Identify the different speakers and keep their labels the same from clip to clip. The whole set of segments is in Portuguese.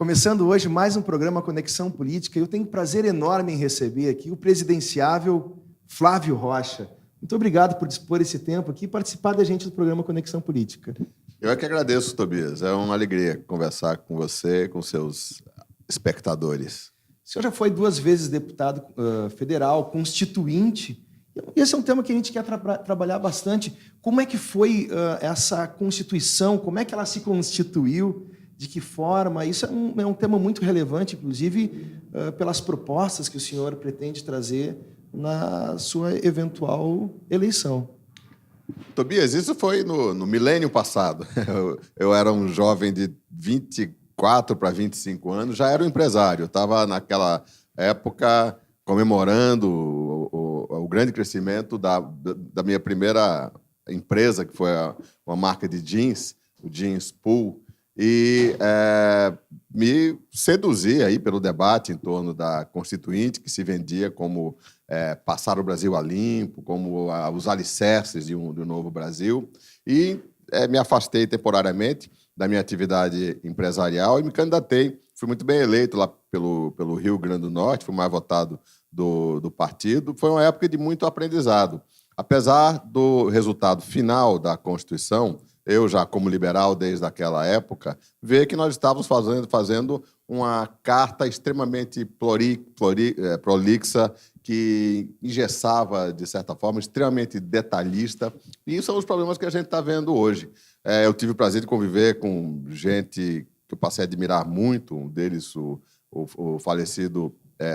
Speaker 1: Começando hoje mais um programa Conexão Política, eu tenho um prazer enorme em receber aqui o presidenciável Flávio Rocha. Muito obrigado por dispor esse tempo aqui e participar da gente do programa Conexão Política.
Speaker 2: Eu é que agradeço, Tobias. É uma alegria conversar com você, com seus espectadores.
Speaker 1: O senhor já foi 2 vezes deputado federal, constituinte. Esse é um tema que a gente quer trabalhar bastante. Como é que foi essa Constituição? Como é que ela se constituiu? De que forma? Isso é um tema muito relevante, inclusive, pelas propostas que o senhor pretende trazer na sua eventual eleição.
Speaker 2: Tobias, isso foi no milênio passado. Eu era um jovem de 24 para 25 anos, já era um empresário. Estava, naquela época, comemorando o grande crescimento da minha primeira empresa, que foi uma marca de jeans, o Jeans Pool, e me seduzi aí pelo debate em torno da Constituinte, que se vendia como passar o Brasil a limpo, como os alicerces de um novo Brasil, e me afastei temporariamente da minha atividade empresarial e me candidatei. Fui muito bem eleito lá pelo Rio Grande do Norte, fui mais votado do partido. Foi uma época de muito aprendizado. Apesar do resultado final da Constituição, eu já como liberal desde aquela época, ver que nós estávamos fazendo uma carta extremamente prolixa, que engessava, de certa forma, extremamente detalhista. E isso são os problemas que a gente está vendo hoje. Eu tive o prazer de conviver com gente que eu passei a admirar muito, um deles, o falecido,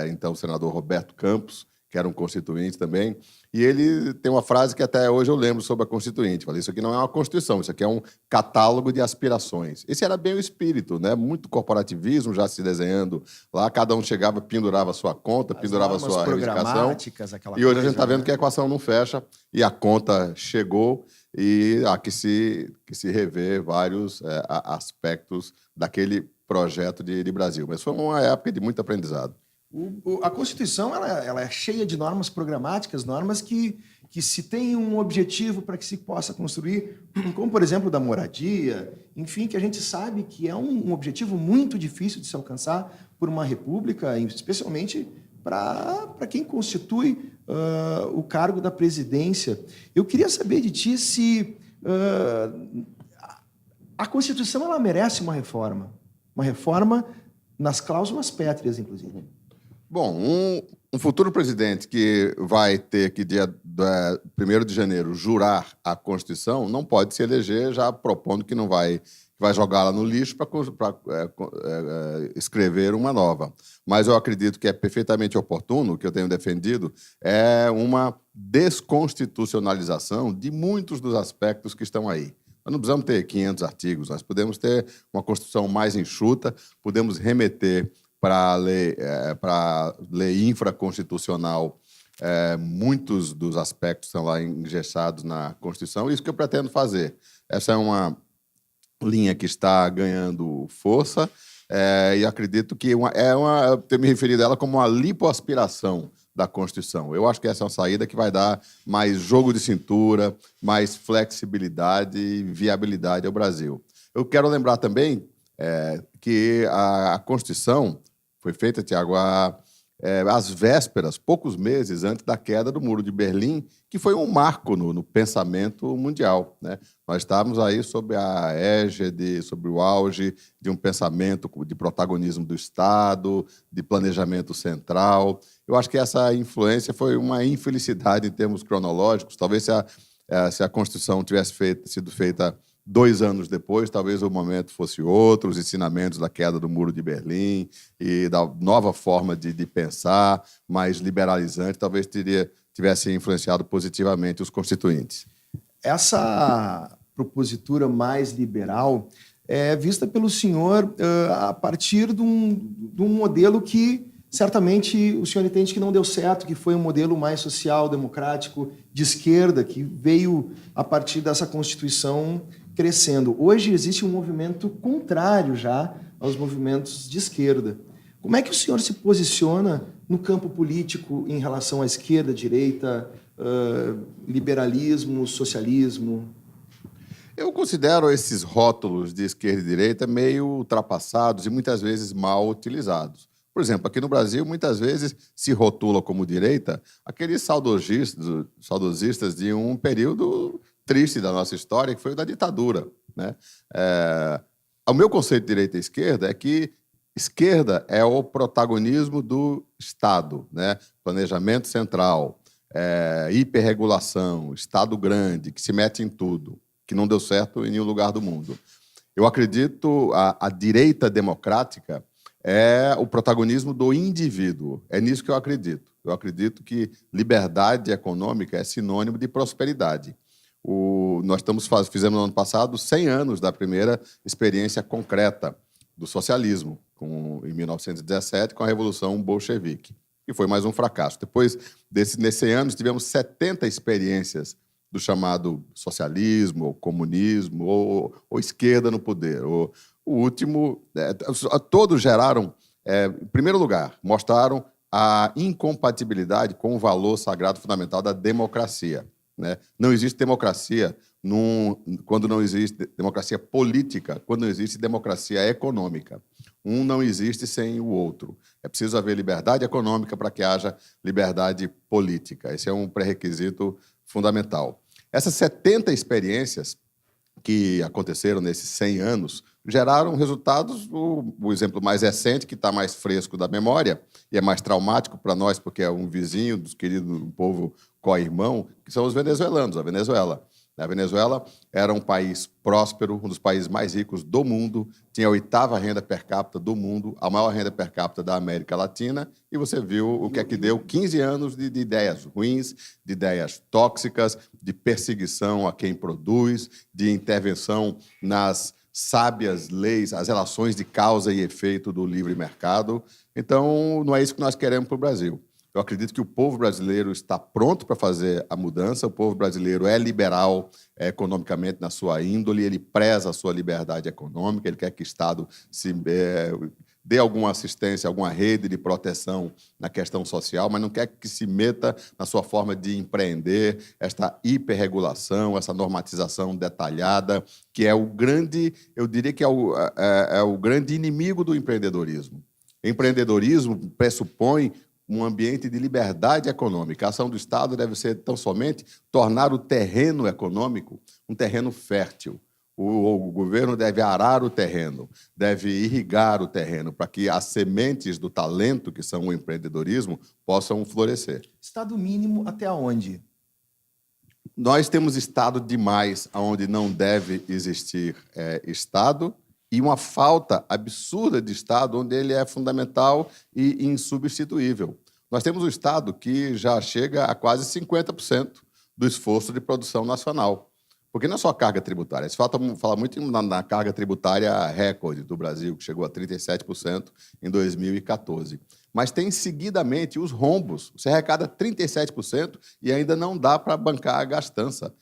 Speaker 2: então, senador Roberto Campos, que era um constituinte também, e ele tem uma frase que até hoje eu lembro sobre a Constituinte. Falei, isso aqui não é uma Constituição, isso aqui é um catálogo de aspirações. Esse era bem o espírito, né? Muito corporativismo já se desenhando lá, cada um chegava, pendurava a sua conta, pendurava a sua reivindicação. E hoje a gente está vendo que a equação não fecha, e a conta chegou, e há que se rever vários aspectos daquele projeto de Brasil. Mas foi uma época de muito aprendizado.
Speaker 1: A Constituição ela é cheia de normas programáticas, normas que se tem um objetivo para que se possa construir, como, por exemplo, da moradia, enfim, que a gente sabe que é um objetivo muito difícil de se alcançar por uma república, especialmente para quem constitui o cargo da presidência. Eu queria saber de ti se a Constituição ela merece uma reforma nas cláusulas pétreas, inclusive.
Speaker 2: Bom, um futuro presidente que vai ter que, dia 1º de janeiro, jurar a Constituição, não pode se eleger já propondo que não vai jogá-la no lixo para escrever uma nova. Mas eu acredito que é perfeitamente oportuno, o que eu tenho defendido, é uma desconstitucionalização de muitos dos aspectos que estão aí. Nós não precisamos ter 500 artigos, nós podemos ter uma Constituição mais enxuta, podemos remeter para a lei infraconstitucional, muitos dos aspectos estão lá engessados na Constituição. Isso que eu pretendo fazer. Essa é uma linha que está ganhando força e acredito que eu tenho me referido a ela como uma lipoaspiração da Constituição. Eu acho que essa é uma saída que vai dar mais jogo de cintura, mais flexibilidade e viabilidade ao Brasil. Eu quero lembrar também que a Constituição foi feita, Tiago, às vésperas, poucos meses antes da queda do Muro de Berlim, que foi um marco no pensamento mundial, né? Nós estávamos aí sob a égide, sob o auge de um pensamento de protagonismo do Estado, de planejamento central. Eu acho que essa influência foi uma infelicidade em termos cronológicos. Talvez se a Constituição tivesse sido feita 2 anos depois, talvez o momento fosse outro, os ensinamentos da queda do Muro de Berlim e da nova forma de pensar, mais liberalizante, talvez tivesse influenciado positivamente os constituintes.
Speaker 1: Essa propositura mais liberal é vista pelo senhor a partir de um modelo que certamente o senhor entende que não deu certo, que foi um modelo mais social, democrático, de esquerda, que veio a partir dessa Constituição crescendo. Hoje existe um movimento contrário já aos movimentos de esquerda. Como é que o senhor se posiciona no campo político em relação à esquerda, direita, liberalismo, socialismo?
Speaker 2: Eu considero esses rótulos de esquerda e direita meio ultrapassados e muitas vezes mal utilizados. Por exemplo, aqui no Brasil, muitas vezes se rotula como direita aqueles saudosistas de um período triste da nossa história, que foi o da ditadura, né? O meu conceito de direita e esquerda é que esquerda é o protagonismo do Estado, né? Planejamento central, hiperregulação, Estado grande, que se mete em tudo, que não deu certo em nenhum lugar do mundo. Eu acredito a direita democrática é o protagonismo do indivíduo. É nisso que eu acredito. Eu acredito que liberdade econômica é sinônimo de prosperidade. Nós fizemos no ano passado 100 anos da primeira experiência concreta do socialismo, em 1917, com a Revolução Bolchevique, que foi mais um fracasso. Depois, nesses 100 anos, tivemos 70 experiências do chamado socialismo, ou comunismo, ou esquerda no poder. O último, todos geraram, em primeiro lugar, mostraram a incompatibilidade com o valor sagrado fundamental da democracia, né? Não existe democracia quando não existe democracia política, quando não existe democracia econômica. Um não existe sem o outro. É preciso haver liberdade econômica para que haja liberdade política. Esse é um pré-requisito fundamental. Essas 70 experiências que aconteceram nesses 100 anos geraram resultados. O exemplo mais recente, que está mais fresco da memória e é mais traumático para nós, porque é um vizinho dos queridos do povo co-irmão, que são os venezuelanos, a Venezuela. A Venezuela era um país próspero, um dos países mais ricos do mundo, tinha a 8ª renda per capita do mundo, a maior renda per capita da América Latina, e você viu o que é que deu 15 anos de ideias ruins, de ideias tóxicas, de perseguição a quem produz, de intervenção nas sábias leis, as relações de causa e efeito do livre mercado. Então, não é isso que nós queremos para o Brasil. Eu acredito que o povo brasileiro está pronto para fazer a mudança. O povo brasileiro é liberal economicamente na sua índole, ele preza a sua liberdade econômica, ele quer que o Estado dê alguma assistência, alguma rede de proteção na questão social, mas não quer que se meta na sua forma de empreender, esta hiperregulação, essa normatização detalhada, que é eu diria que é o grande inimigo do empreendedorismo. Empreendedorismo pressupõe um ambiente de liberdade econômica. A ação do Estado deve ser, tão somente, tornar o terreno econômico um terreno fértil. O governo deve arar o terreno, deve irrigar o terreno, para que as sementes do talento, que são o empreendedorismo, possam florescer.
Speaker 1: Estado mínimo até onde?
Speaker 2: Nós temos Estado demais, onde não deve existir Estado, e uma falta absurda de Estado, onde ele é fundamental e insubstituível. Nós temos um Estado que já chega a quase 50% do esforço de produção nacional. Porque não é só a carga tributária. Se fala muito na carga tributária recorde do Brasil, que chegou a 37% em 2014. Mas tem, seguidamente, os rombos. Você arrecada 37% e ainda não dá para bancar a gastança.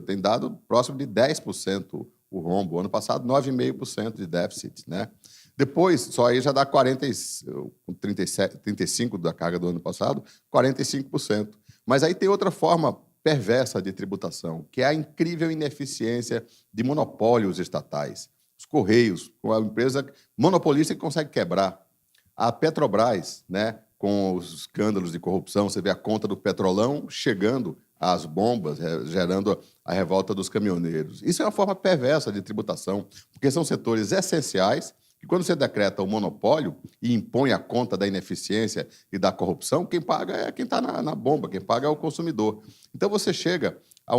Speaker 2: Tem dado próximo de 10% o rombo. Ano passado, 9,5% de déficit, né? Depois, só aí já dá 35% da carga do ano passado, 45%. Mas aí tem outra forma perversa de tributação, que é a incrível ineficiência de monopólios estatais. Os Correios, uma empresa monopolista que consegue quebrar. A Petrobras, né, com os escândalos de corrupção, você vê a conta do Petrolão chegando às bombas, gerando a revolta dos caminhoneiros. Isso é uma forma perversa de tributação, porque são setores essenciais que, quando você decreta o monopólio e impõe a conta da ineficiência e da corrupção, quem paga é quem está na bomba, quem paga é o consumidor. Então, você chega a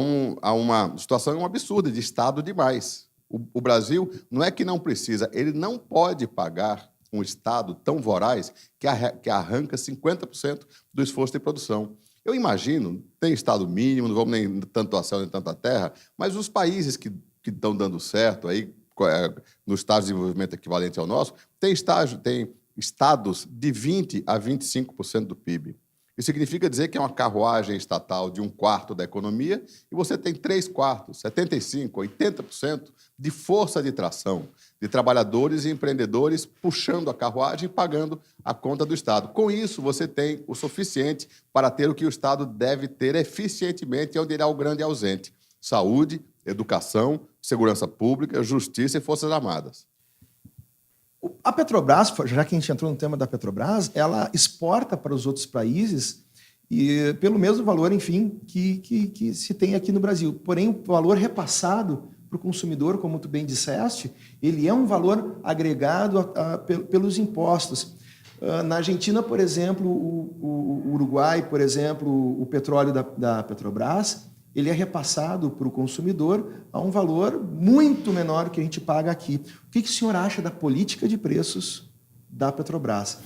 Speaker 2: uma situação absurda de Estado demais. O Brasil não é que não precisa, ele não pode pagar um Estado tão voraz que arranca 50% do esforço de produção. Eu imagino, tem Estado mínimo, não vamos nem tanto a céu nem tanta terra, mas os países que estão dando certo aí, no estado de desenvolvimento equivalente ao nosso, tem estados de 20% a 25% do PIB. Isso significa dizer que é uma carruagem estatal de 1/4 da economia e você tem 3/4, 75%, 80% de força de tração, de trabalhadores e empreendedores puxando a carruagem e pagando a conta do Estado. Com isso, você tem o suficiente para ter o que o Estado deve ter eficientemente, onde ele é o grande ausente. saúde, educação, segurança pública, justiça e forças armadas.
Speaker 1: A Petrobras, já que a gente entrou no tema da Petrobras, ela exporta para os outros países e pelo mesmo valor, enfim, que se tem aqui no Brasil. Porém, o valor repassado para o consumidor, como tu bem disseste, ele é um valor agregado pelos impostos. Na Argentina, por exemplo, o Uruguai, por exemplo, o petróleo da Petrobras, ele é repassado para o consumidor a um valor muito menor que a gente paga aqui. O que o senhor acha da política de preços da Petrobras?